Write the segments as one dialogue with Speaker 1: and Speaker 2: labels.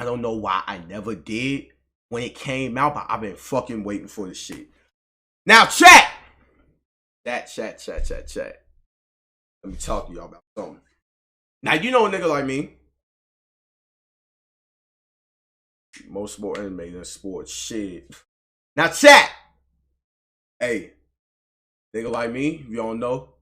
Speaker 1: I don't know why I never did when it came out, but I've been fucking waiting for this shit. Now, chat. Chat. Let me talk to y'all about something. Now, you know a nigga like me. Most sport anime than sports shit. Now, chat. Hey, nigga like me, if you don't know,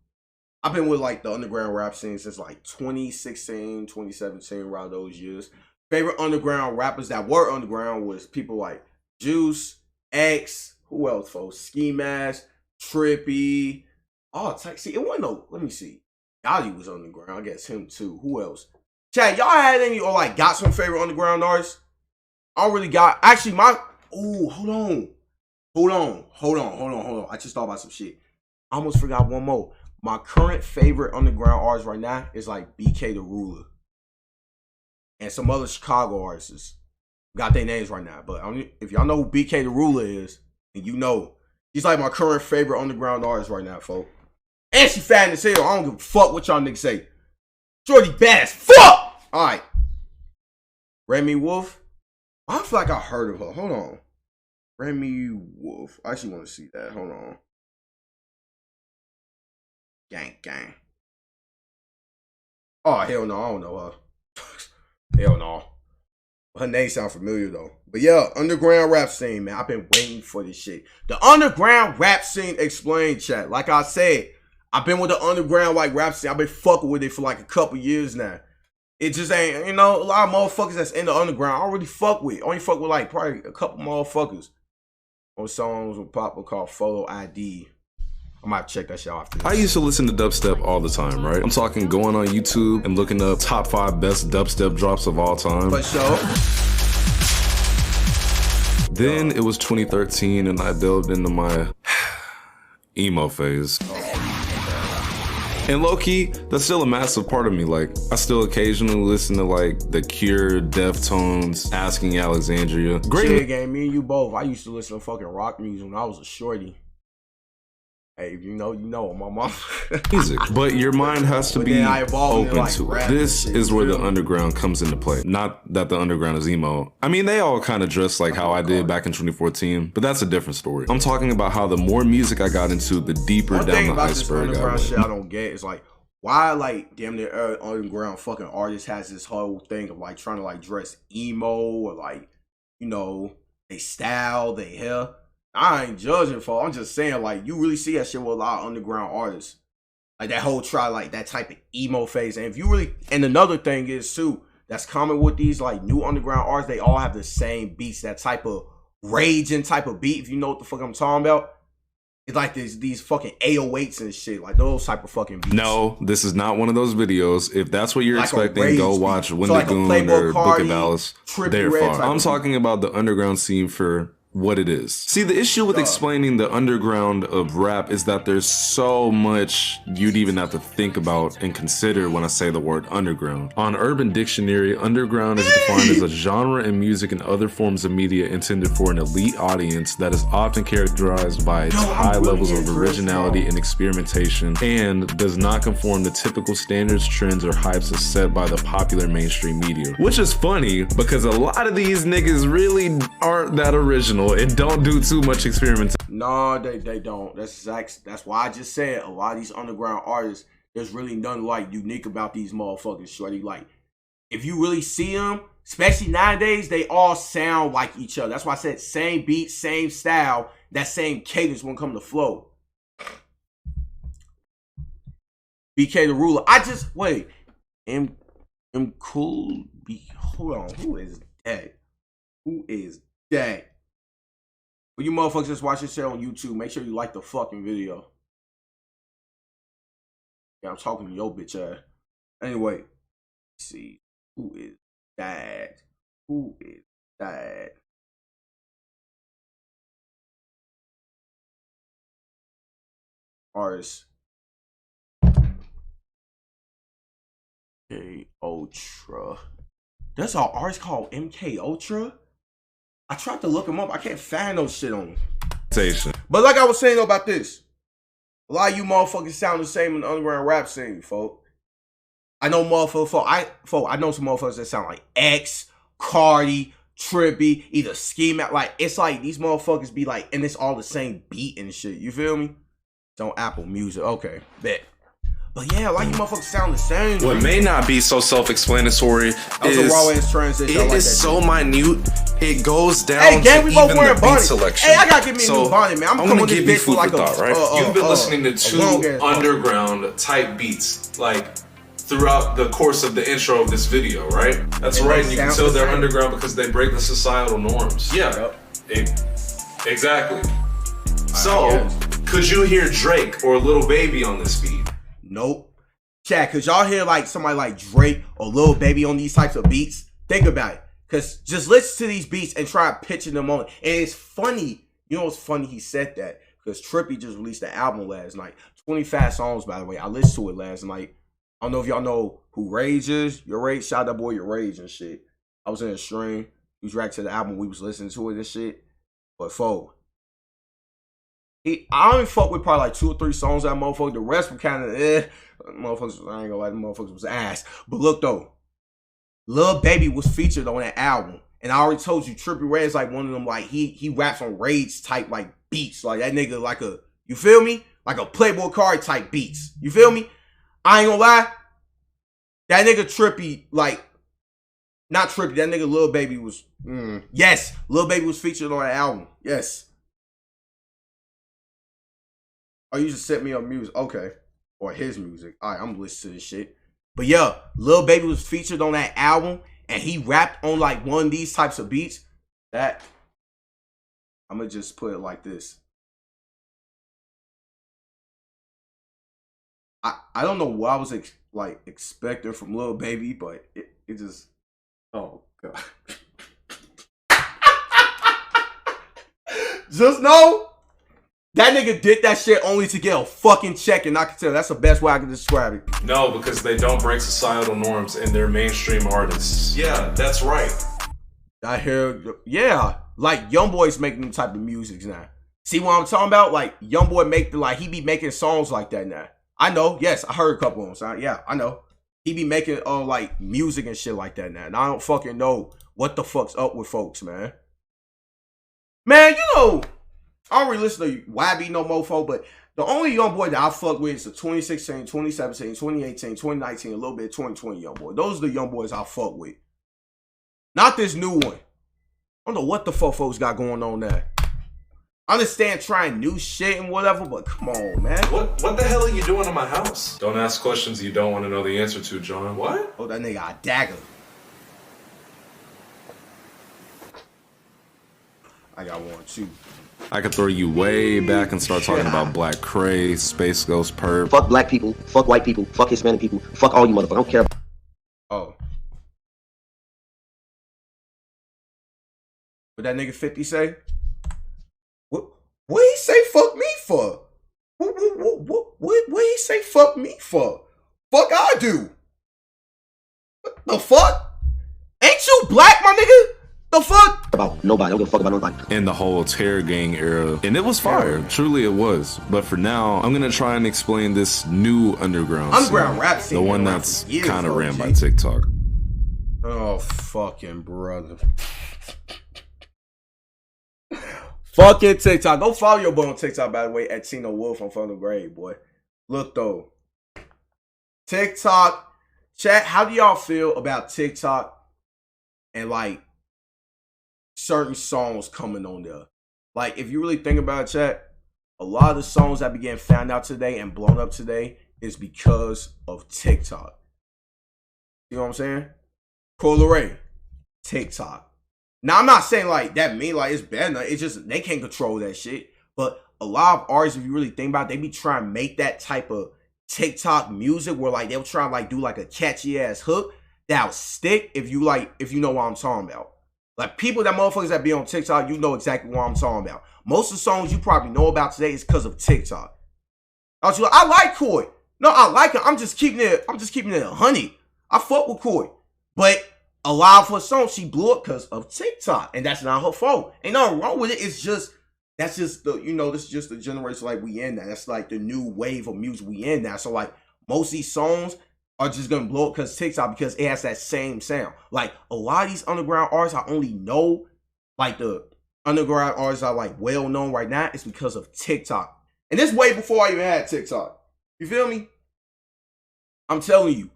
Speaker 1: I've been with like the underground rap scene since like 2016, 2017, around those years. Favorite underground rappers that were underground was people like Juice, X, who else, folks? Ski Mask, Trippy. Oh, see, it wasn't no, let me see. Yachty was underground. I guess him too. Who else? Chat, y'all had any or like got some favorite underground artists? I don't really got, actually hold on. I just thought about some shit. I almost forgot one more. My current favorite underground artist right now is like BK the Ruler. And some other Chicago artists. Got their names right now. But if y'all know who BK the Ruler is, and you know, he's like my current favorite underground artist right now, folks. And she fat as hell. I don't give a fuck what y'all niggas say. Shorty bad as fuck! Alright. Remy Wolf. I feel like I heard of her. Hold on. Remy Wolf. I actually want to see that. Hold on. Gang. Oh, hell no. I don't know her. Hell no. Her name sound familiar though. But yeah, underground rap scene, man. I've been waiting for this shit. The underground rap scene explained, chat. Like I said, I've been with the underground like rap scene. I've been fucking with it for like a couple years now. It just ain't, you know, a lot of motherfuckers that's in the underground I don't really fuck with. Only fuck with like probably a couple motherfuckers on songs with Papa called Photo ID. I might check that shit out after this.
Speaker 2: I used to listen to dubstep all the time, right? I'm talking going on YouTube and looking up top 5 best dubstep drops of all time.
Speaker 1: For sure.
Speaker 2: Then it was 2013 and I delved into my emo phase. And low-key, that's still a massive part of me. Like, I still occasionally listen to like The Cure, Deftones, Asking Alexandria.
Speaker 1: Great game, me and you both. I used to listen to fucking rock music when I was a shorty. Hey, you know, my mom.
Speaker 2: Music, but your mind has to be open
Speaker 1: like
Speaker 2: to it. This is where the underground comes into play. Not that the underground is emo. I mean, they all kind of dress like how I did back in 2014, but that's a different story. I'm talking about how the more music I got into, the deeper down the iceberg I went.
Speaker 1: Shit I don't get is like, why like damn near underground fucking artist has this whole thing of like trying to like dress emo or like, you know, they style, they hair. I ain't judging for. I'm just saying, like, you really see that shit with a lot of underground artists. Like, that whole like, that type of emo phase. And if you really, and another thing is, too, that's common with these, like, new underground artists, they all have the same beats, that type of raging type of beat, if you know what the fuck I'm talking about. It's like these fucking 808s and shit, like those type of fucking beats.
Speaker 2: No, this is not one of those videos. If that's what you're
Speaker 1: like
Speaker 2: expecting, go watch Wendigoon or Book of Alice. They're far. I'm talking about the underground scene for what it is. See, the issue with explaining the underground of rap is that there's so much you'd even have to think about and consider when I say the word underground. On Urban Dictionary, underground is defined as a genre in music and other forms of media intended for an elite audience that is often characterized by its high levels of originality and experimentation and does not conform to typical standards, trends, or hypes as set by the popular mainstream media. Which is funny because a lot of these niggas really aren't that original and don't do too much experimentation.
Speaker 1: No, they don't. That's why I just said a lot of these underground artists, there's really nothing like unique about these motherfuckers, shorty. Like, if you really see them, especially nowadays, they all sound like each other. That's why I said same beat, same style, that same cadence won't come to flow. BK the Ruler. Wait. Cool. Hold on. Who is that? When you motherfuckers just watch this shit on YouTube, make sure you like the fucking video. Yeah, I'm talking to your bitch ass. Anyway, let's see. Who is that? Artist. MK Ultra. That's an artist called MK Ultra? I tried to look him up. I can't find no shit on him. But like I was saying about this, a lot of you motherfuckers sound the same in the underground rap scene, folk. I know motherfuckers, I know some motherfuckers that sound like X, Cardi, Trippy, either Scheme Out. Like, it's like these motherfuckers be like, and it's all the same beat and shit. You feel me? It's on Apple Music. Okay, bet. But yeah, like you motherfuckers sound the same.
Speaker 2: What may not be so self-explanatory is
Speaker 1: a raw ass transition.
Speaker 2: It
Speaker 1: like
Speaker 2: is so minute. It goes down
Speaker 1: to
Speaker 2: we
Speaker 1: both
Speaker 2: even the beat selection.
Speaker 1: Hey, I gotta get me a new bonnet, man. I'm
Speaker 2: gonna give you food
Speaker 1: like
Speaker 2: for thought, right? You've been listening to two underground type beats, like throughout the course of the intro of this video, right? That's right. And you can tell they're underground because they break the societal norms. Yeah, exactly. So, could you hear Drake or Lil Baby on this beat?
Speaker 1: Nope. Chat, cause y'all hear like somebody like Drake or Lil Baby on these types of beats? Think about it. Cause just listen to these beats and try pitching them on. And it's funny. You know what's funny? He said that because Trippy just released an album last night. 25 songs, by the way. I listened to it last night. I don't know if y'all know who Rage is. Your Rage, shout out that boy Your Rage and shit. I was in a stream. He was reacting to the album. We was listening to it and shit. But I only fuck with probably like 2 or 3 songs that motherfucker. The rest were kind of motherfuckers. I ain't gonna lie, the motherfuckers was ass. But look though, Lil Baby was featured on that album, and I already told you, Trippie Redd is like one of them. Like he raps on Rage type like beats. Like that nigga like a, you feel me? Like a Playboy Card type beats. You feel me? I ain't gonna lie. That nigga Trippie, like not Trippie. That nigga Lil Baby was yes. Lil Baby was featured on that album. Yes. Oh, you just set me up music. Okay. Or his music. All right, I'm listening to this shit. But yeah, Lil Baby was featured on that album, and he rapped on like one of these types of beats. That, I'm going to just put it like this. I don't know what I was expecting from Lil Baby, but it just, oh God. Just know that nigga did that shit only to get a fucking check, and I can tell that's the best way I can describe it.
Speaker 2: No, because they don't break societal norms and they're mainstream artists. Yeah, that's right.
Speaker 1: I hear, yeah, like YoungBoy's making them type of music now. See what I'm talking about? Like YoungBoy he be making songs like that now. I know, yes, I heard a couple of them. Yeah, I know. He be making like music and shit like that now. And I don't fucking know what the fuck's up with folks, man. Man, you know, I don't really listen to YB no mofo, but the only YoungBoy that I fuck with is the 2016, 2017, 2018, 2019, a little bit of 2020 YoungBoy. Those are the YoungBoys I fuck with. Not this new one. I don't know what the fuck folks got going on there. I understand trying new shit and whatever, but come on, man.
Speaker 2: What the hell are you doing in my house? Don't ask questions you don't want to know the answer to, John. What?
Speaker 1: Oh, that nigga got a dagger. I got one too.
Speaker 2: I could throw you way back and start talking about Black Cray, Space Ghost Perp.
Speaker 3: Fuck black people, fuck white people, fuck Hispanic people, fuck all you motherfuckers. I don't care.
Speaker 1: Oh. What that nigga 50 say? What he say fuck me for? What he say fuck me for? Fuck I do. What the fuck? Ain't you black, my nigga? The fuck?
Speaker 3: About nobody. I don't give a fuck about nobody.
Speaker 2: In the whole Terror Gang era. And it was fire. Truly it was. But for now, I'm gonna try and explain this new underground scene,
Speaker 1: rap scene.
Speaker 2: The one that's kind of ran by TikTok.
Speaker 1: Oh, fucking brother. Fucking TikTok. Go follow your boy on TikTok, by the way, at Tynowolf on Funnel Grade, boy. Look, though. TikTok. Chat, how do y'all feel about TikTok and, like, certain songs coming on there? Like, if you really think about it, chat, a lot of the songs that be getting found out today and blown up today is because of TikTok. You know what I'm saying? Coil Ray, TikTok. Now, I'm not saying like that mean like it's bad. It's just they can't control that shit. But a lot of artists, if you really think about it, they be trying to make that type of TikTok music where like they'll try to like do like a catchy ass hook that'll stick if you know what I'm talking about. Like people motherfuckers that be on TikTok, you know exactly what I'm talking about. Most of the songs you probably know about today is because of TikTok. I like Koi. No, I like it. I'm just keeping it 100. I fuck with Koi. But a lot of her songs, she blew up because of TikTok. And that's not her fault. Ain't nothing wrong with it. It's just, that's just the, this is just the generation like we in now. That's like the new wave of music we in now. So like most of these songs, are just gonna blow up because TikTok, because it has that same sound. Like a lot of these underground artists I only know, like the underground artists are like well known right now, it's because of TikTok. And this way before I even had TikTok. You feel me? I'm telling you.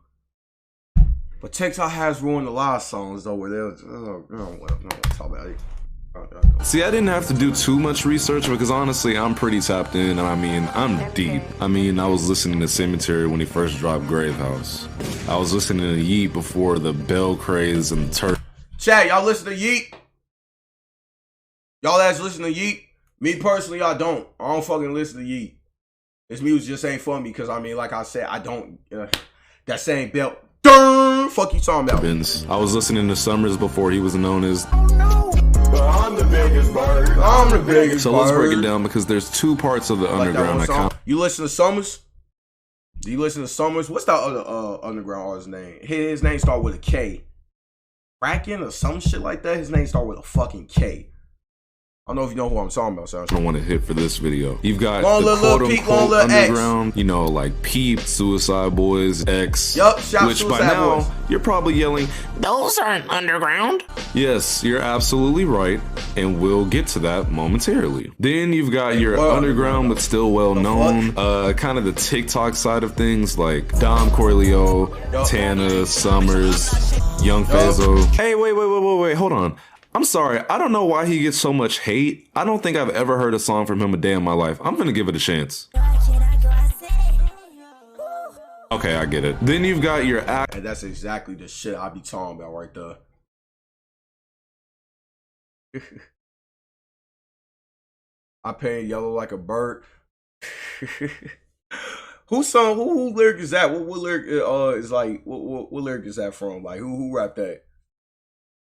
Speaker 1: But TikTok has ruined a lot of songs though, where they're I don't want to talk about it.
Speaker 2: See, I didn't have to do too much research because honestly, I'm pretty tapped in, and I mean, I'm deep. I mean, I was listening to Cemetery when he first dropped Grave House. I was listening to Yeet before the Bell craze and the Turk.
Speaker 1: Chat, y'all listen to Yeet? Y'all that's listen to Yeet? Me personally, I don't fucking listen to Yeet. This music just ain't for me because, I mean, like I said, I don't, that same belt. Fuck you talking about?
Speaker 2: I was listening to Summers before he was known as...
Speaker 1: I'm the biggest bird. I'm the biggest bird.
Speaker 2: So let's break it down because there's two parts of the underground account.
Speaker 1: You listen to Summers? Do you listen to Summers? What's that other underground artist's name? His name start with a K. Kraken or some shit like that. His name start with a fucking K. I don't know if you know who I'm talking about, so I
Speaker 2: don't want to hit for this video. You've got the quote-unquote underground, X. You know, like Peep, Suicide Boys, X.
Speaker 1: Yup,
Speaker 2: which by now, you're probably yelling, those aren't underground. Yes, you're absolutely right, and we'll get to that momentarily. Then you've got your underground, but still well-known, kind of the TikTok side of things, like Dom Corleone, Tana, Summers, Young Fazo. Hey, wait, hold on. I'm sorry, I don't know why he gets so much hate. I don't think I've ever heard a song from him a day in my life. I'm gonna give it a chance. Okay, I get it. Then you've got your act.
Speaker 1: And that's exactly the shit I be talking about right there. I paint yellow like a bird. Who lyric is that? What lyric is like what lyric is that from? Like who rapped that?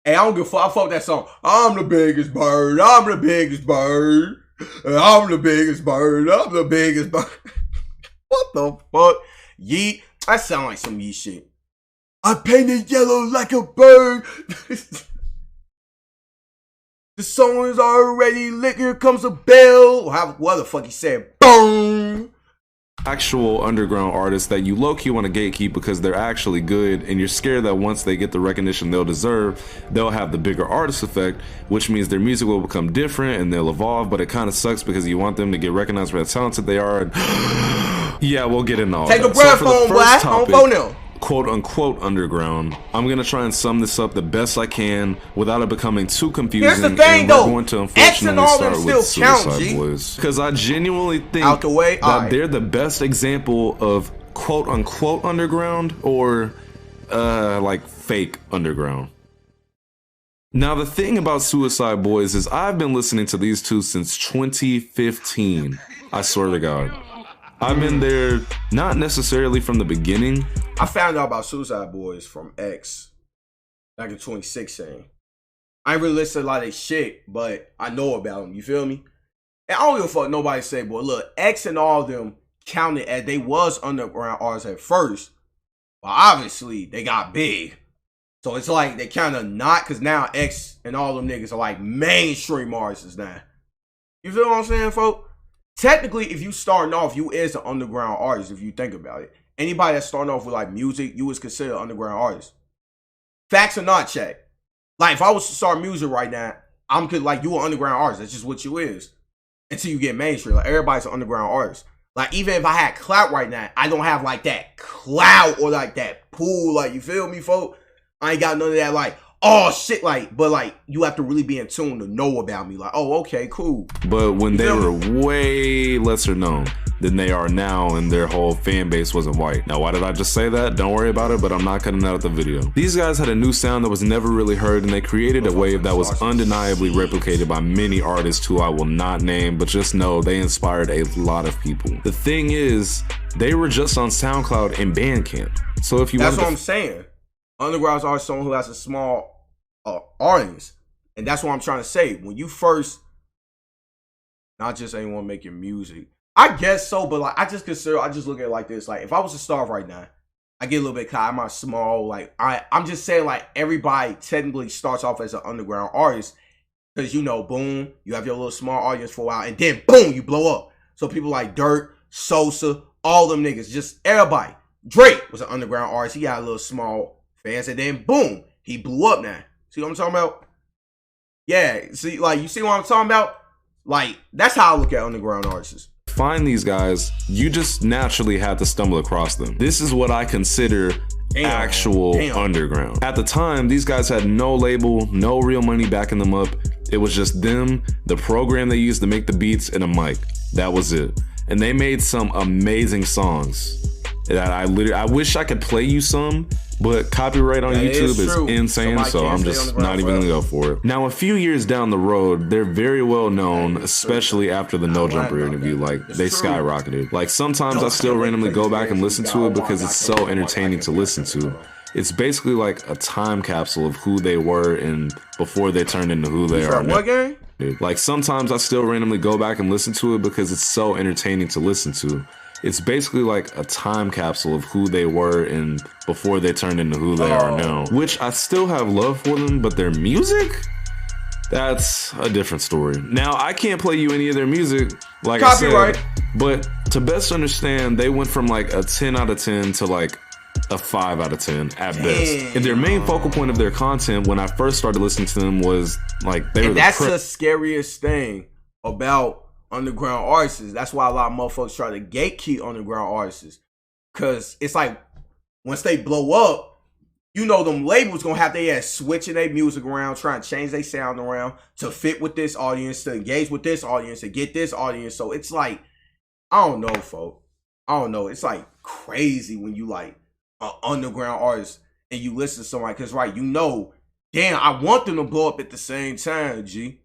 Speaker 1: Hey, I don't give a fuck. I fuck that song. I'm the biggest bird. I'm the biggest bird. I'm the biggest bird. I'm the biggest bird. What the fuck? Yeet. That sound like some Yeet shit. I painted yellow like a bird. The song is already lit. Here comes a bell. What the fuck he said? Boom.
Speaker 2: Actual underground artists that you low-key want to gatekeep because they're actually good, and you're scared that once they get the recognition they'll deserve, they'll have the bigger artist effect, which means their music will become different and they'll evolve, but it kind of sucks because you want them to get recognized for how talented they are. And yeah, we'll get into all that.
Speaker 1: Take a breath, homeboy.
Speaker 2: Quote-unquote underground, I'm going to try and sum this up the best I can without it becoming too confusing.
Speaker 1: Here's the thing,
Speaker 2: and
Speaker 1: though.
Speaker 2: We're going to unfortunately start with Suicide Boys. Because I genuinely think that they're the best example of quote-unquote underground or, like, fake underground. Now, the thing about Suicide Boys is I've been listening to these two since 2015. I swear to God. I've been there, not necessarily from the beginning.
Speaker 1: I found out about Suicide Boys from X back in 2016. I ain't really listened to a lot of their shit, but I know about them, you feel me? And I don't give a fuck nobody say, boy, look, X and all of them counted as they was underground artists at first, but obviously they got big. So it's like they kind of not, because now X and all them niggas are like mainstream artists now. You feel what I'm saying, folks? Technically, if you starting off, you is an underground artist, if you think about it. Anybody that's starting off with like music, you was considered an underground artist. Facts or not, check. Like if I was to start music right now, I'm like you an underground artist. That's just what you is. Until you get mainstream. Like everybody's an underground artist. Like even if I had clout right now, I don't have like that clout or like that pool. Like you feel me, folks? I ain't got none of that like, oh shit, like, but like you have to really be in tune to know about me. Like, oh, okay, cool.
Speaker 2: But when they were way lesser known than they are now and their whole fan base wasn't white. Now, why did I just say that? Don't worry about it, but I'm not cutting out the video. These guys had a new sound that was never really heard, and they created a wave that was undeniably replicated by many artists who I will not name, but just know they inspired a lot of people. The thing is, they were just on SoundCloud and Bandcamp. So if you
Speaker 1: That's what I'm saying. Undergrounds are someone who has a small audience. And that's what I'm trying to say. When you first, not just anyone making music. I guess so, but like I just look at it like this. Like if I was to start right now, I get a little bit caught. I'm not small. Like I'm just saying like everybody technically starts off as an underground artist. Because you know, boom, you have your little small audience for a while, and then boom, you blow up. So people like Dirt, Sosa, all them niggas, just everybody. Drake was an underground artist. He had a little small fans, and then boom, he blew up now. See what I'm talking about? Yeah, see, like, you see what I'm talking about? Like, that's how I look at underground artists.
Speaker 2: Find these guys, you just naturally had to stumble across them. This is what I consider actual underground. At the time, these guys had no label, no real money backing them up. It was just them, the program they used to make the beats, and a mic. That was it. And they made some amazing songs that I wish I could play you some, but copyright on YouTube is insane, so I'm just not even gonna go for it. Now, a few years down the road, they're very well known, especially after the No Jumper interview. Like, they skyrocketed. Like, sometimes I still randomly go back and listen to it because it's so entertaining to listen to. It's basically like a time capsule of who they were and before they turned into who they are now. Like, sometimes I still randomly go back and listen to it because it's so entertaining to listen to. It's basically like a time capsule of who they were and before they turned into who they are now. Which I still have love for them, but their music? That's a different story. Now, I can't play you any of their music, like copyright. I said, but to best understand, they went from like a 10 out of 10 to like a 5 out of 10 at best. And their main focal point of their content when I first started listening to them was like they were
Speaker 1: that's the scariest thing about underground artists. That's why a lot of motherfuckers try to gatekeep underground artists. Cause it's like once they blow up, you know them labels gonna have their ass switching their music around, trying to change their sound around to fit with this audience, to engage with this audience, to get this audience. So it's like, I don't know, folks. I don't know. It's like crazy when you like an underground artist and you listen to somebody, cause right, you know, damn, I want them to blow up at the same time, G.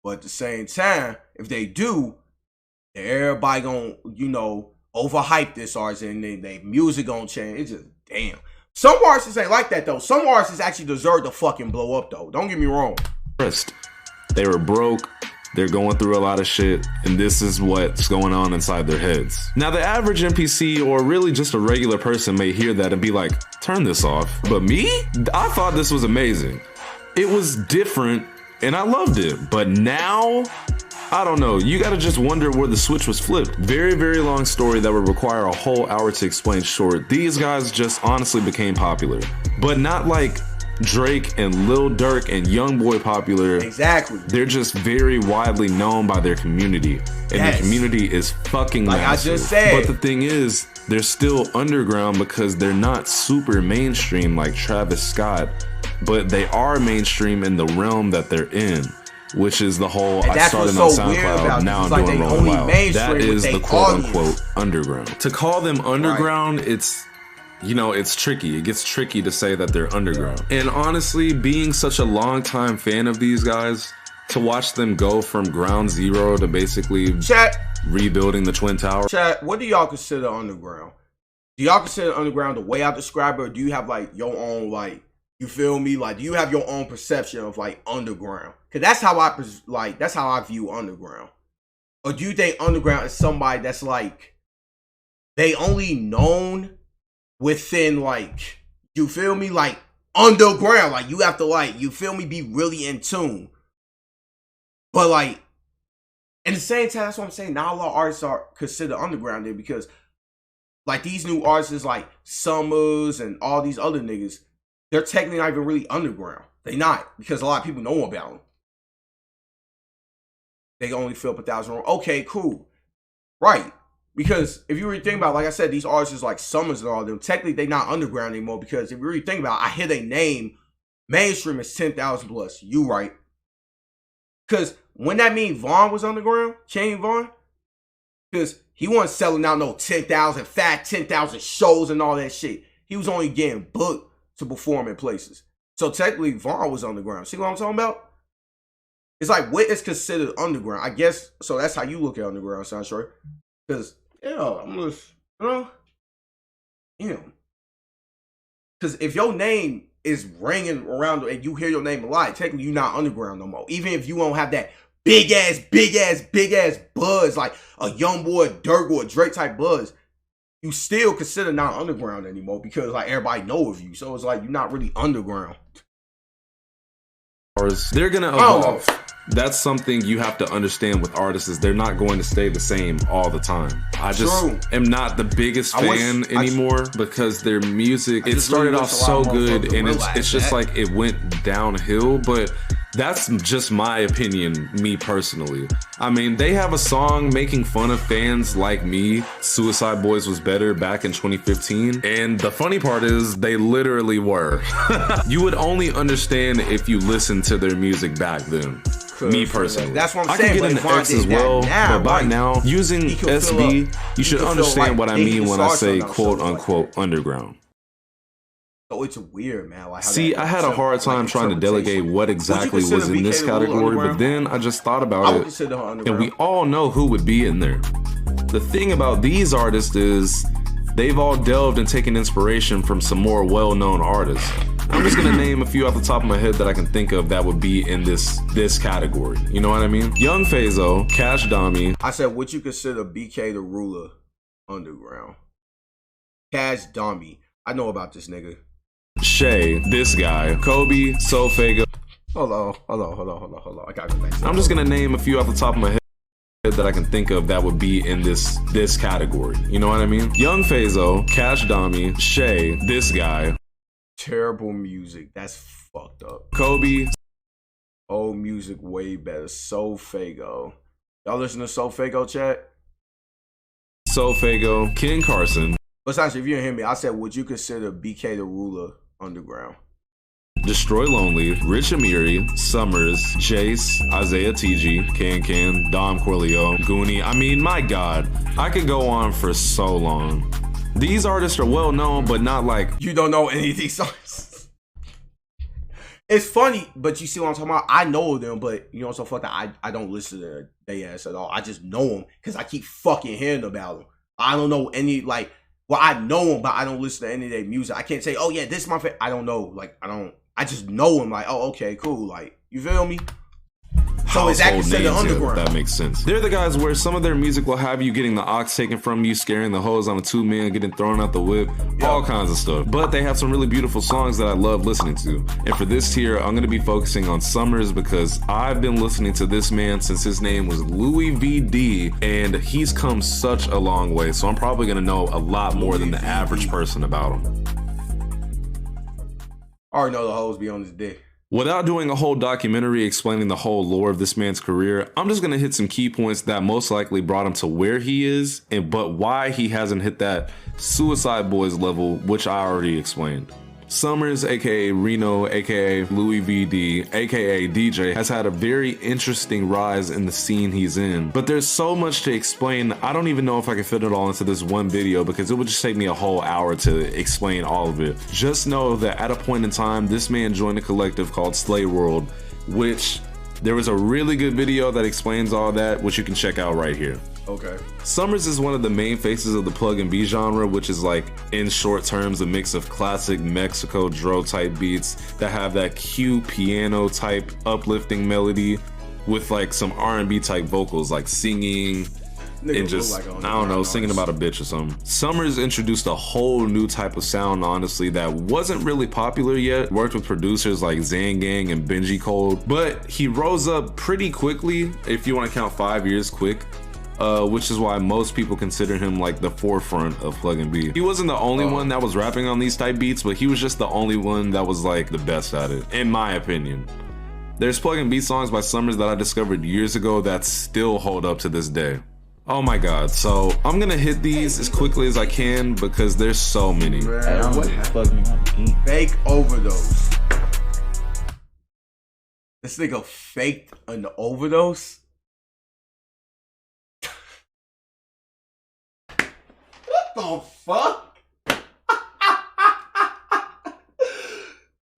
Speaker 1: But at the same time, if they do, everybody gonna, you know, overhype this artist and then their music gonna change. It's just, damn. Some artists ain't like that, though. Some artists actually deserve to fucking blow up, though. Don't get me wrong.
Speaker 2: They were broke. They're going through a lot of shit, and this is what's going on inside their heads. Now, the average NPC, or really just a regular person, may hear that and be like, turn this off. But me? I thought this was amazing. It was different, and I loved it. But now, I don't know. You gotta just wonder where the switch was flipped. Very, very long story that would require a whole hour to explain short. These guys just honestly became popular. But not like Drake and Lil Durk and Youngboy popular.
Speaker 1: Exactly.
Speaker 2: They're just very widely known by their community. And the community is fucking massive.
Speaker 1: I just said.
Speaker 2: But the thing is, they're still underground because they're not super mainstream like Travis Scott. But they are mainstream in the realm that they're in, which is the whole I started on SoundCloud, now I'm doing Rolling Loud. That is the quote-unquote underground. To call them underground, it's, you know, it's tricky. It gets tricky to say that they're underground. And honestly, being such a longtime fan of these guys, to watch them go from ground zero to basically rebuilding the Twin Towers.
Speaker 1: Chat, what do y'all consider underground? Do y'all consider underground the way I describe it, or do you have like your own, like, you feel me? Like, do you have your own perception of like underground? Cause that's how I view underground. Or do you think underground is somebody that's like, they only known within like, you feel me? Like underground, like you have to like, you feel me? Be really in tune. But like, at the same time, that's what I'm saying. Not a lot of artists are considered underground there, because like these new artists like Summers and all these other niggas, they're technically not even really underground. They not, because a lot of people know about them. They only fill up 1,000 rooms. Okay, cool. Right. Because if you really think about it, like I said, these artists like Summers and all of them, technically they not underground anymore, because if you really think about it, I hear their name, mainstream is 10,000 plus. You right. Because when that mean Vaughn was underground, King Vaughn, because he wasn't selling out no 10,000 shows and all that shit. He was only getting booked to perform in places. So technically Vaughn was underground. See what I'm talking about? It's like what is considered underground, I guess. So that's how you look at underground, Sunshine. Because I'm just, because if your name is ringing around and you hear your name a lot, technically you're not underground no more. Even if you don't have that big ass buzz like a Youngboy, Durk, or Drake type buzz, you still consider not underground anymore, because like everybody know of you. So it's like you're not really underground.
Speaker 2: They're gonna evolve. That's something you have to understand with artists is they're not going to stay the same all the time. I just am not the biggest fan anymore because their music, it started off so good and it's just like it went downhill, but that's just my opinion, me personally. I mean, they have a song making fun of fans like me. Suicide Boys was better back in 2015. And the funny part is they literally were. You would only understand if you listened to their music back then. Me personally.
Speaker 1: That's what I'm saying.
Speaker 2: I can get into X as well, but by now, using SB, you should understand what I mean when I say quote unquote underground.
Speaker 1: So it's weird, man. Like,
Speaker 2: see, I had a hard time trying to delegate what exactly was in this category, but then I just thought about it, and we all know who would be in there. The thing about these artists is they've all delved and taken inspiration from some more well-known artists. I'm just gonna name a few off the top of my head that I can think of that would be in this category. You know what I mean? Young Fazo, Cash Dami.
Speaker 1: I said, would you consider BK the Ruler underground? Cash Dami. I know about this nigga.
Speaker 2: Shay, this guy, Kobe, Sofago.
Speaker 1: Hold on. I gotta go back.
Speaker 2: I'm just gonna name a few off the top of my head that I can think of that would be in this category. You know what I mean? Young Fazo, Cash Dami, Shay, this guy.
Speaker 1: Terrible music. That's fucked up.
Speaker 2: Kobe.
Speaker 1: Old music way better. Sofago. Y'all listen to Sofago, chat?
Speaker 2: Sofago, Ken Carson.
Speaker 1: But actually, if you didn't hear me, I said, would you consider BK the Ruler underground?
Speaker 2: Destroy Lonely, Rich Amiri, Summers, Chase, Isaiah TG, Can, Dom Corleo, Goonie. I mean, my God, I could go on for so long. These artists are well known, but not like...
Speaker 1: You don't know any of these songs. It's funny, but you see what I'm talking about? I know them, but you know what's so fucked up? I don't listen to they ass at all. I just know them because I keep fucking hearing about them. I don't know any, like... Well, I know them, but I don't listen to any of their music. I can't say, oh yeah, this is my favorite. I don't know. Like, I just know them. Like, oh, okay, cool. Like, you feel me? So is that considered underground?
Speaker 2: That makes sense. They're the guys where some of their music will have you getting the ox taken from you, scaring the hoes on a 2-man, getting thrown out the whip, all kinds of stuff. But they have some really beautiful songs that I love listening to. And for this tier, I'm going to be focusing on Summers because I've been listening to this man since his name was Louis VD, and he's come such a long way. So I'm probably going to know a lot more than the average person about him.
Speaker 1: I already know the hoes be on his dick.
Speaker 2: Without doing a whole documentary explaining the whole lore of this man's career, I'm just going to hit some key points that most likely brought him to where he is, but why he hasn't hit that Suicide Boys level, which I already explained. Summers, aka Reno, aka Louis VD, aka DJ, has had a very interesting rise in the scene he's in. But there's so much to explain, I don't even know if I can fit it all into this one video because it would just take me a whole hour to explain all of it. Just know that at a point in time, this man joined a collective called Slay World, which there was a really good video that explains all that, which you can check out right here.
Speaker 1: Okay.
Speaker 2: Summers is one of the main faces of the plug and B genre, which is like, in short terms, a mix of classic Mexico dro type beats that have that cute piano type uplifting melody with like some R&B type vocals, like singing and just, I don't know, singing about a bitch or something. Summers introduced a whole new type of sound, honestly, that wasn't really popular yet. Worked with producers like Zangang and Benji Cold, but he rose up pretty quickly, if you want to count 5 years quick. Which is why most people consider him like the forefront of plug and B. He wasn't the only one that was rapping on these type beats, but he was just the only one that was like the best at it, in my opinion. There's plug and B songs by Summers that I discovered years ago that still hold up to this day. Oh my God, so I'm gonna hit these as quickly as I can because there's so many.
Speaker 1: Fake overdose. This nigga faked an overdose? What the fuck?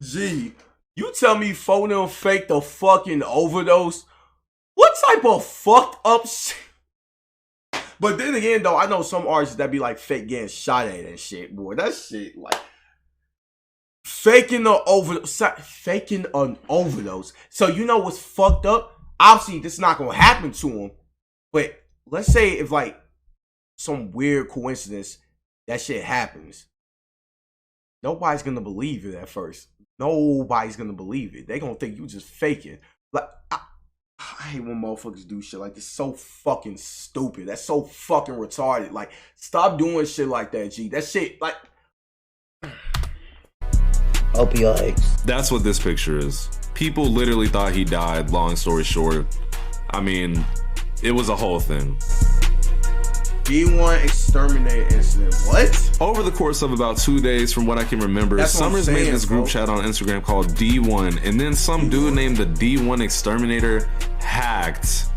Speaker 1: Gee, you tell me Fonil faked a fucking overdose? What type of fucked up shit? But then again, though, I know some artists that be like fake getting shot at and shit, boy. That shit, like, faking an overdose. So you know what's fucked up? Obviously, this is not gonna happen to him. But let's say if like some weird coincidence that shit happens, nobody's gonna believe it at first. Nobody's gonna believe it. They gonna think you just faking. Like, I hate when motherfuckers do shit like this. So fucking stupid. That's so fucking retarded. Like, stop doing shit like that, G. That shit, like...
Speaker 3: Opioids.
Speaker 2: That's what this picture is. People literally thought he died, long story short. I mean, it was a whole thing.
Speaker 1: D1 exterminate incident. What?
Speaker 2: Over the course of about 2 days, from what I can remember, Summers made this group chat on Instagram called D1, and then some dude named the D1 Exterminator hacked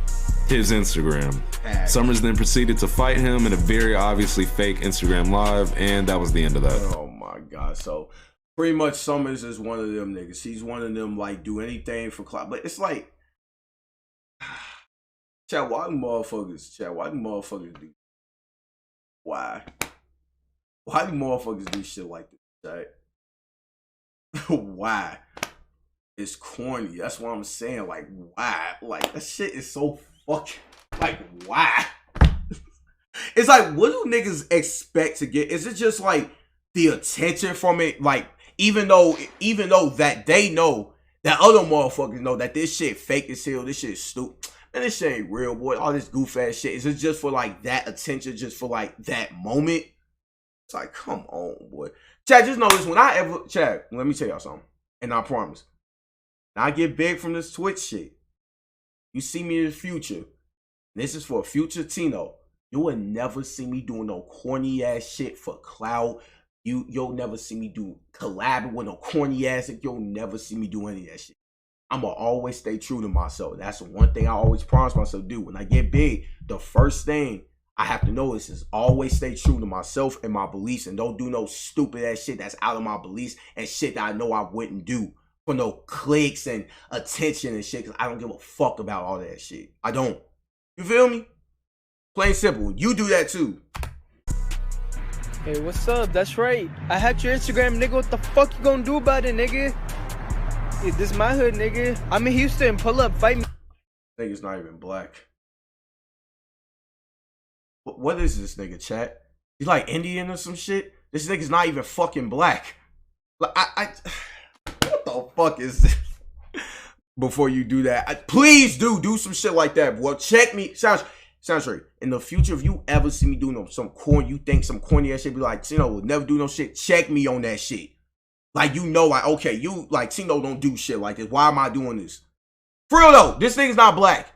Speaker 2: his Instagram. Summers then proceeded to fight him in a very obviously fake Instagram live, and that was the end of that.
Speaker 1: Oh my god. So pretty much Summers is one of them niggas. He's one of them, like, do anything for clout. But it's like, chat, why do motherfuckers do? Why? Why do motherfuckers do shit like this, chat? Why? It's corny. That's what I'm saying. Like, why? Like, that shit is so fucking, like, why? It's like, what do niggas expect to get? Is it just like the attention from it? Like, even though that they know, that other motherfuckers know that this shit fake as hell, this shit is stupid. Man, this shit ain't real, boy. All this goof ass shit. Is it just for like that attention, just for like that moment? It's like, come on, boy. Chad, just know this. Chad, let me tell y'all something. And I promise. When I get big from this Twitch shit, you see me in the future. This is for future Tino. You will never see me doing no corny ass shit for clout. You'll never see me do collab with no corny ass. You'll never see me do any of that shit. I'ma always stay true to myself. That's the one thing I always promise myself to do. When I get big, the first thing I have to know is always stay true to myself and my beliefs, and don't do no stupid ass shit that's out of my beliefs and shit that I know I wouldn't do for no clicks and attention and shit, because I don't give a fuck about all that shit. I don't. You feel me? Plain simple. You do that too.
Speaker 4: Hey, what's up? That's right. I hacked your Instagram, nigga. What the fuck you gonna do about it, nigga? Yeah, this my hood, nigga. I'm in Houston. Pull up, fight me.
Speaker 1: Nigga's not even black. What is this nigga, chat? He's like Indian or some shit? This nigga's not even fucking black. Like, what the fuck is this? Before you do that, please do some shit like that. Well, check me. Sounds right. In the future, if you ever see me doing some corny ass shit, be like, Tino will never do no shit. Check me on that shit. Like, you know, like, okay, you, like, Tino don't do shit like this. Why am I doing this? For real, though, this nigga's not black.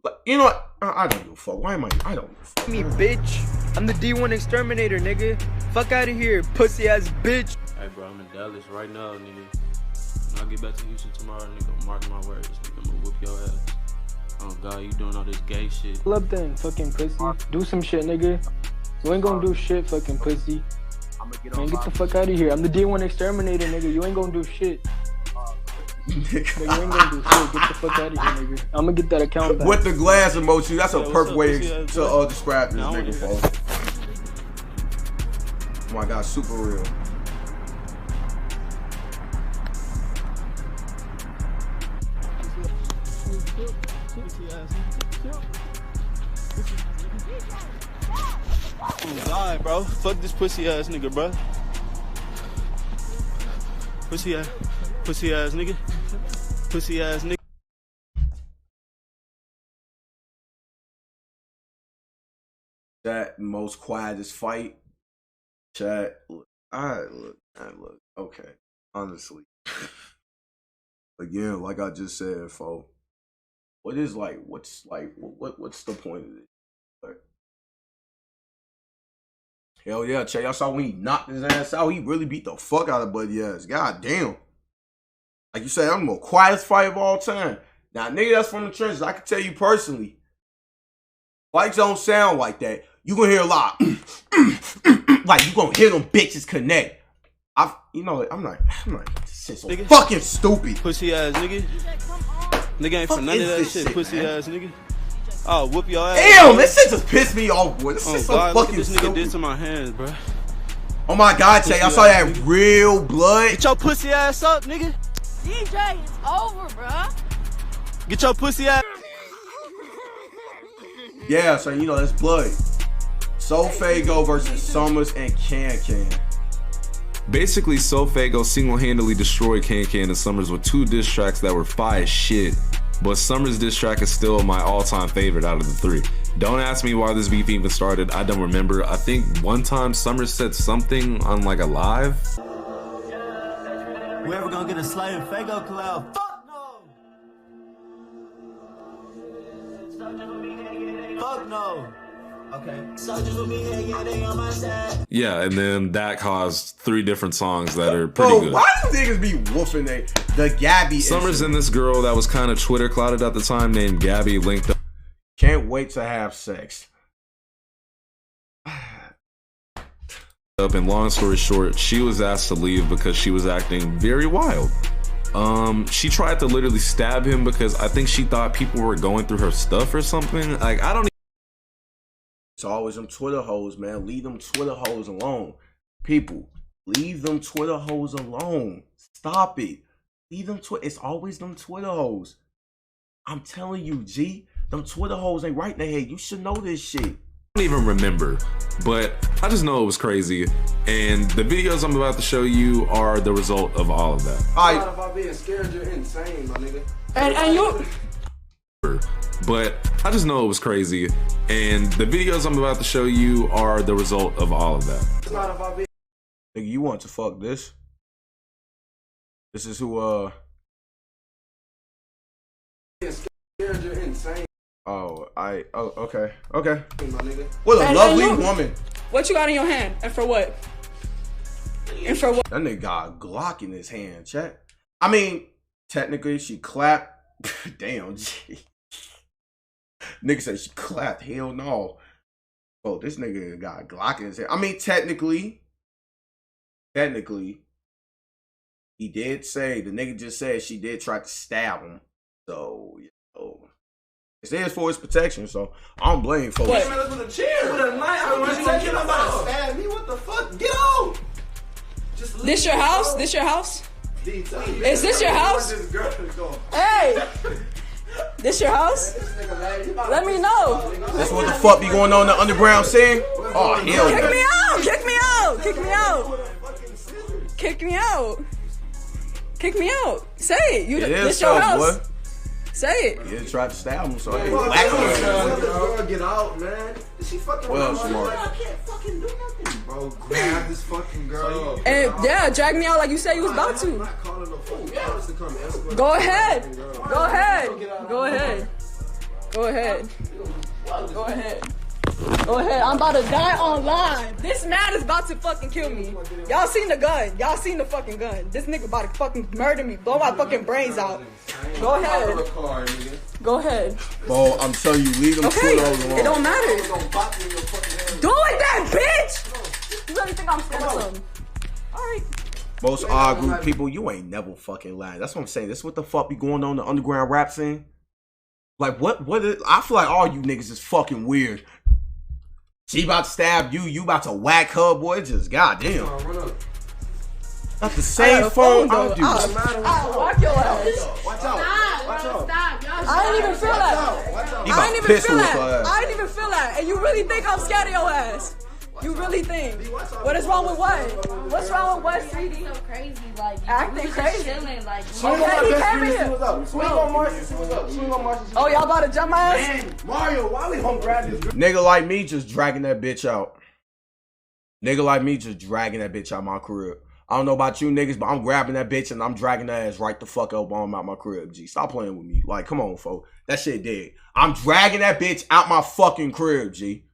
Speaker 1: But, you know what? I don't give a fuck. Why am I don't give a fuck.
Speaker 4: Me, bitch. I'm the D1 Exterminator, nigga. Fuck out of here, pussy-ass bitch.
Speaker 5: Hey, bro, I'm in Dallas right now, nigga. When I get back to Houston tomorrow, nigga, mark my words. Nigga, I'm gonna whoop your ass. Oh, God, you doing all this gay shit.
Speaker 4: Pull up then, fucking pussy. Do some shit, nigga. You ain't gonna do shit, fucking pussy. Man, get the fuck out of here. I'm the D1 Exterminator, nigga. You ain't gonna do shit. Nigga, you ain't gonna do shit. Get the fuck out of here, nigga. I'm gonna get that account back.
Speaker 1: With the glass emoji, that's a perfect way to describe this nigga, folks. Oh my God, super real.
Speaker 5: Oh, God, bro. Fuck this pussy ass nigga, bro. Pussy ass nigga. Pussy ass nigga.
Speaker 1: That most quietest fight. Chat. Look. Okay. Honestly. Again, like I just said, folks. What's the point of this? Like, hell yeah, Che. Y'all saw when he knocked his ass out. He really beat the fuck out of Buddy ass. God damn. Like you said, I'm the most quietest fight of all time. Now, nigga, that's from the trenches. I can tell you personally, fights don't sound like that. You gonna hear a lot. Like, you gonna hear them bitches connect. I'm like, this shit's so fucking stupid.
Speaker 5: Pussy ass nigga. Nigga ain't for none of that shit, pussy ass nigga. I'll whoop your ass.
Speaker 1: Damn, this shit just pissed me off, boy. This shit's so
Speaker 5: God,
Speaker 1: fucking
Speaker 5: look at this
Speaker 1: stupid.
Speaker 5: nigga did to my hands, bro.
Speaker 1: Oh my God, Che, I saw that real blood.
Speaker 5: Get your pussy ass up, nigga.
Speaker 6: DJ, it's over, bruh.
Speaker 5: Get your pussy ass.
Speaker 1: Yeah, so you know that's blood. Sofago versus Summers and Can.
Speaker 2: Basically, Sofago single-handedly destroyed Can and Summers with 2 diss tracks that were fire as shit. but Summer's diss track is still my all-time favorite out of the three. Don't ask me why this beef even started. I don't remember. I think one time Summer said something on like a live.
Speaker 7: We ever gonna get a Slay and Fago collab? Fuck no! Fuck no! Okay.
Speaker 2: Yeah, and then that caused 3 different songs that are pretty good.
Speaker 1: Why do niggas be woofing the Gabby?
Speaker 2: Summer's and this girl that was kind of Twitter clouded at the time named Gabby linked up.
Speaker 1: Can't wait to have sex.
Speaker 2: And long story short, she was asked to leave because she was acting very wild. She tried to literally stab him because I think she thought people were going through her stuff or something. Like, I don't.
Speaker 1: It's always them Twitter hoes, man. Leave them Twitter hoes alone. People, leave them Twitter hoes alone. Stop it. Leave them It's always them Twitter hoes. I'm telling you, G. Them Twitter hoes ain't right in their head. You should know this shit.
Speaker 2: I don't even remember, but I just know it was crazy. And the videos I'm about to show you are the result of all of that.
Speaker 1: Not about being scared, you're insane, my nigga.
Speaker 6: And you.
Speaker 2: But I just know it was crazy, and the videos I'm about to show you are the result of all of that.
Speaker 1: It's not about being. Nigga, you want to fuck this? This is who being scared, you're insane. Okay. What a lovely woman.
Speaker 6: What you got in your hand? And for what? And for what?
Speaker 1: That nigga got a Glock in his hand, chat. I mean, technically, she clapped. Damn, G. Nigga said she clapped. Hell no. Oh, this nigga got a Glock in his hand. I mean, technically, he did say, the nigga just said she did try to stab him. So, you know. It is for his protection, so I don't blame folks.
Speaker 6: What?
Speaker 7: With a chair, with a knife. I'm about to stab me. What the fuck? Get out!
Speaker 6: This your house? This your house? Is this your house? Hey! This your house? Let me know.
Speaker 1: That's what the fuck be going on in the underground scene? Oh, hell
Speaker 6: Kick
Speaker 1: no.
Speaker 6: me out! Kick me out! Kick me out! Kick me out! Kick me out! Say it! This your house?
Speaker 1: Boy.
Speaker 6: Say it.
Speaker 1: Yeah, tried to stab him, so hey, whack him.
Speaker 7: Get out, man. She fucking.
Speaker 1: Well, smart.
Speaker 7: I can't fucking do nothing, bro. Grab this fucking girl.
Speaker 6: And yeah, drag me out like you said you was about to. Go ahead. Go ahead. Go ahead. Go ahead. Go ahead. Go ahead. I'm about to die on live. This man is about to fucking kill me. Y'all seen the gun. Y'all seen the fucking gun. This nigga about to fucking murder me. Blow my fucking brains out. Go ahead. Go ahead.
Speaker 1: Bro, I'm telling you, leave them
Speaker 6: Okay.
Speaker 1: alone.
Speaker 6: It don't matter. Do it then, bitch! You really think I'm scared of something? Alright.
Speaker 1: Most R group people, you ain't never fucking lying. That's what I'm saying. This what the fuck be going on in the underground rap scene? Like, what is, I feel like all you niggas is fucking weird. She about to stab you, you about to whack her, boy. Just goddamn. Not the same phone,
Speaker 6: though. I'll whack your ass.
Speaker 7: Watch out. Watch out.
Speaker 6: Stop. I didn't even feel that.
Speaker 1: He
Speaker 6: I
Speaker 1: about
Speaker 6: didn't
Speaker 1: to
Speaker 6: even
Speaker 1: piss
Speaker 6: feel
Speaker 1: with
Speaker 6: that.
Speaker 1: her ass.
Speaker 6: I didn't even feel that. And you really think I'm scared of your ass? You really think? What is wrong with what? What's wrong with what, sweetie?
Speaker 8: So crazy, like
Speaker 6: Acting crazy.
Speaker 8: chilling, like
Speaker 6: Okay, he came in here. Oh, y'all about to jump my ass?
Speaker 7: Man, Mario, why we don't grab this girl?
Speaker 1: Nigga like me just dragging that bitch out. Nigga like me just dragging that bitch out my crib. I don't know about you niggas, but I'm grabbing that bitch and I'm dragging that ass right the fuck up on out my crib, G. Stop playing with me. Like, come on, folks. That shit dead. I'm dragging that bitch out my fucking crib, G.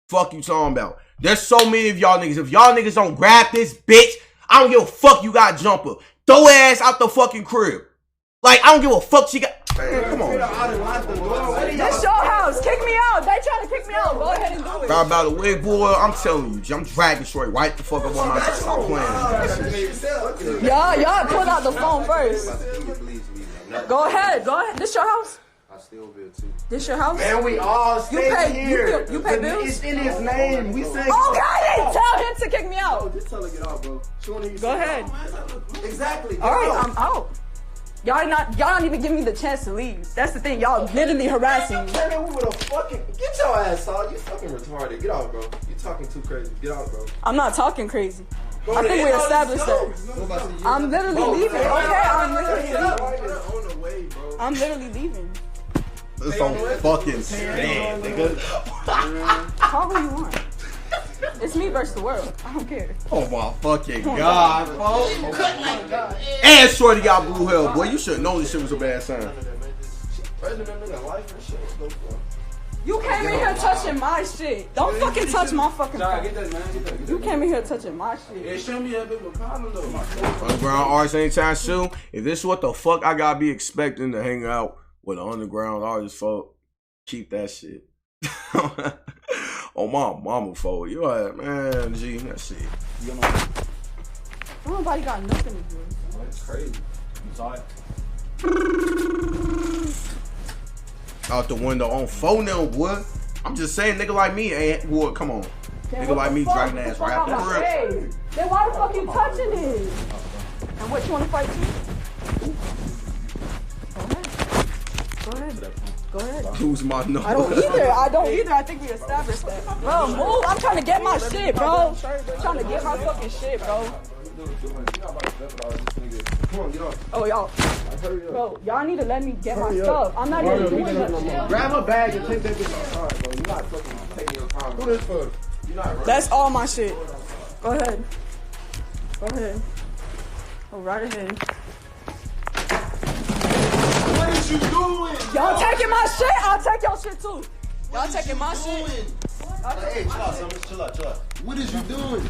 Speaker 1: Fuck you talking about. There's so many of y'all niggas. If y'all niggas don't grab this bitch, I don't give a fuck you got jumper. Throw her ass out the fucking crib. Like, I don't give a fuck she got... Man, come on.
Speaker 6: This your house. Kick me out. They trying to kick me out. Go ahead and do it.
Speaker 1: Right about the way, boy, I'm telling you, G, I'm dragging straight right the fuck up on my... Stop playing.
Speaker 6: Y'all pulled out the phone first. Go ahead. Go ahead. This your house?
Speaker 7: I still feel too.
Speaker 6: This your house?
Speaker 7: Man, we all stay here.
Speaker 6: You pay bills?
Speaker 7: It's in his name. We said.
Speaker 6: Okay, tell him to kick me out.
Speaker 7: Just tell her get out, bro.
Speaker 6: Go ahead.
Speaker 7: Exactly.
Speaker 6: All right, I'm out. Y'all don't even give me the chance to leave. That's the thing. Y'all literally harassing me.
Speaker 7: Man, we would have fucking get your ass out. You fucking retarded. Get out, bro. You talking too crazy. Get out, bro.
Speaker 6: I'm not talking crazy. I think we established that. I'm literally leaving. Okay, I'm literally leaving.
Speaker 1: It's on fucking stand, nigga.
Speaker 6: Call who you want. It's me versus the world. I don't care.
Speaker 1: Oh my fucking god, folks. And Shorty got blue hair. Boy, you should have known this shit was a bad sign.
Speaker 6: You came in here touching my shit. Don't fucking touch my fucking phone. You came in here touching my shit.
Speaker 5: Yeah, show me that big problem though.
Speaker 1: Underground artists anytime soon. If this is what the fuck I gotta be expecting to hang out with an underground artist, folk, keep that shit. Oh my mama, folk. You alright, man, G, that shit.
Speaker 6: Nobody got nothing to do.
Speaker 5: That's crazy. I'm sorry.
Speaker 1: Out the window on phone now, boy. I'm just saying, nigga like me ain't, boy, come on. Nigga like me dragging ass right out the crib.
Speaker 6: Then why the fuck you touching it? And what, you wanna fight too? Go ahead. Go ahead.
Speaker 1: Who's my number?
Speaker 6: I don't either. I think we established that. Bro, move. I'm trying to get my shit, bro. I'm trying to get my fucking shit, bro. Oh, y'all. Bro, y'all need to let me get my stuff. I'm not even doing that.
Speaker 7: Grab a bag and take that bitch outside, bro. You're not fucking taking your time. Who this for? You're not running.
Speaker 6: That's all my shit. Go ahead. Go ahead. Go right ahead.
Speaker 7: What is you doing?
Speaker 6: Y'all taking my shit? I'll take your shit too. Y'all taking my shit?
Speaker 7: Hey, chill out, son. Chill out, chill out. What is you doing?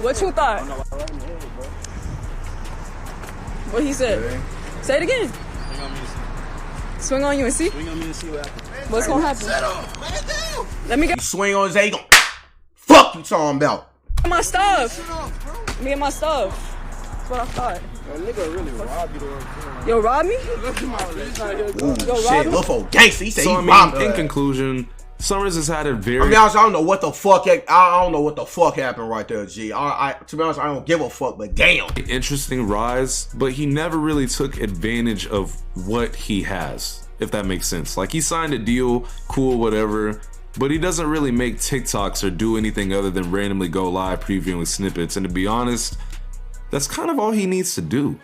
Speaker 6: What you thought? What he said? Say it again. Swing on you and see?
Speaker 7: Swing on me and see what happens.
Speaker 6: What's gonna happen? Let me get
Speaker 1: Swing on his head, he gon' fuck you talking about.
Speaker 6: my stuff. Let me get my stuff. That's what I thought.
Speaker 7: That nigga really robbed you.
Speaker 6: Yo, rob me?
Speaker 1: Ooh, shit, look for gangsta. He said
Speaker 2: So
Speaker 1: he
Speaker 2: I
Speaker 1: robbed
Speaker 2: mean, in
Speaker 1: her.
Speaker 2: conclusion, Summers has had a
Speaker 1: I
Speaker 2: very
Speaker 1: mean, honest, I don't know what the fuck. I don't know what the fuck happened right there, G. To be honest, I don't give a fuck. But damn,
Speaker 2: interesting rise, but he never really took advantage of what he has, if that makes sense. Like, he signed a deal, cool, whatever, but he doesn't really make TikToks or do anything other than randomly go live previewing snippets. And to be honest, that's kind of all he needs to do.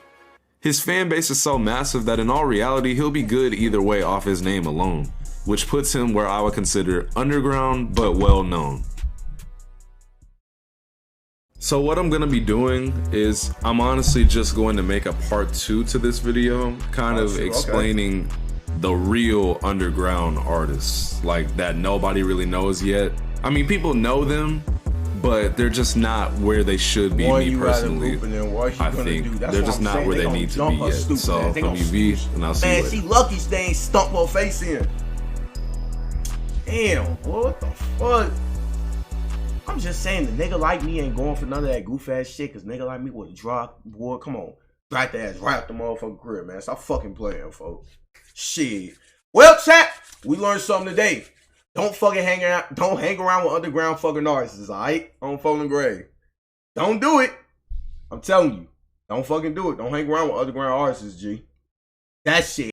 Speaker 2: His fan base is so massive that in all reality, he'll be good either way off his name alone, which puts him where I would consider underground but well known. So what I'm gonna be doing is I'm honestly just going to make a part 2 to this video, kind of explaining the real underground artists, like that nobody really knows yet. I mean, people know them, but they're just not where they should be. Me personally, I think they're just not where they need to be yet. So from UV, and I'll see you later.
Speaker 1: Man, she lucky she ain't stump her face in. Damn, what the fuck? I'm just saying, the nigga like me ain't going for none of that goof ass shit, cause nigga like me would drop, boy, come on. Drag the ass right out the motherfucking crib, man. Stop fucking playing, folks. Shit. Well, chat, we learned something today. Don't fucking hang around with underground fucking artists, alright? On Fallen Grave. Don't do it. I'm telling you. Don't fucking do it. Don't hang around with underground artists, G. That shit.